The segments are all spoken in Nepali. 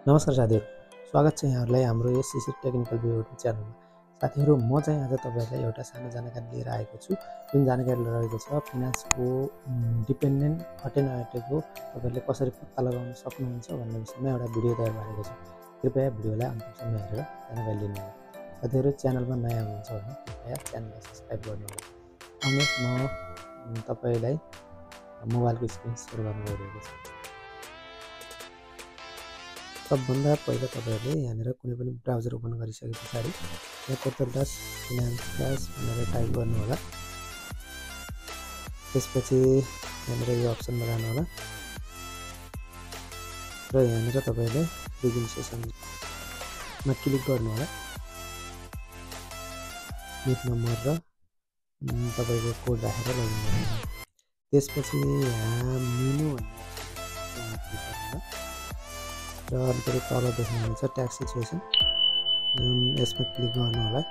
नमस्कार साथीहरू, स्वागत छ यहाँहरूलाई हाम्रो एससिसी टेक्निकल व्यू युट्युब च्यानलमा। साथीहरू, म चाहिँ आज तपाईँहरूलाई एउटा सानो जानकारी लिएर आएको छु। जुन जानकारी रहेको छ फिनान्सको डिपेन्डेन्ट हटे नहटेको तपाईँहरूले कसरी पत्ता लगाउन सक्नुहुन्छ भन्ने विषयमा एउटा भिडियो तयार पारेको छु। कृपया भिडियोलाई अन्तिमसम्म हेरेर जानकारी लिनुहोला। साथीहरू, च्यानलमा नयाँ हुनुहुन्छ भने कृपया च्यानललाई सब्सक्राइब गर्नुहोला। आउनुहोस् म तपाईँलाई मोबाइलको स्क्रिन सेयर गर्न गइरहेको छु। सबभन्दा पहिला तपाईँहरूले यहाँनिर कुनै पनि ब्राउजर ओपन गरिसके पछाडि यहाँ पोर्टल फिनान्स भनेर टाइप गर्नु होला। त्यसपछि यहाँनिर यो अप्सनमा जानु होला र यहाँनिर तपाईँले बिगिन सेसनमा क्लिक गर्नु होला। निट नम्बर र तपाईँको कोड राखेर लगइन गर्नु। त्यसपछि यहाँ मेनु भन्ने क्लिक गर्नु होला र अलिकति तल देख्नुहुन्छ ट्याक्स सिचुएसन, यसमा क्लिक गर्नु होला।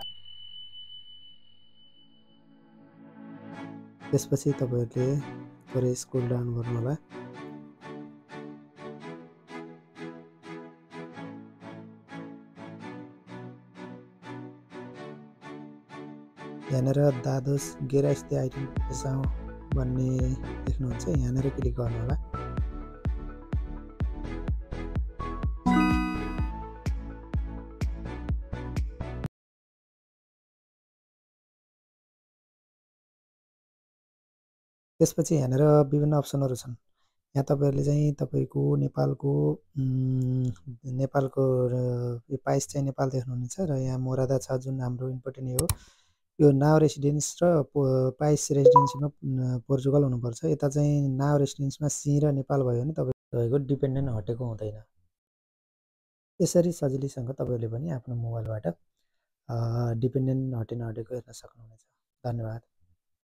त्यसपछि तपाईँहरूले थोरै स्क्रोल डाउन गर्नु होला। यहाँनिर दादोस गेरास्ते आइटम पेसाउँ भन्ने देख्नुहुन्छ, यहाँनिर क्लिक गर्नु होला। त्यसपछि यहाँनिर विभिन्न अप्सनहरू छन्। यहाँ तपाईँहरूले चाहिँ तपाईँको नेपालको यो पाइस चाहिँ नेपाल देख्नुहुनेछ र यहाँ मोरादा छ जुन हाम्रो इम्पोर्टेन्ट हो। यो नाउ रेसिडेन्स र पाइस रेसिडेन्समा पोर्चुगल हुनुपर्छ। यता चाहिँ नाउ रेसिडेन्समा सी र नेपाल भयो भने तपाईँको डिपेन्डेन्ट हटेको हुँदैन। यसरी सजिलैसँग तपाईँहरूले पनि आफ्नो मोबाइलबाट डिपेन्डेन्ट हटे नहटेको हेर्न सक्नुहुनेछ। धन्यवाद।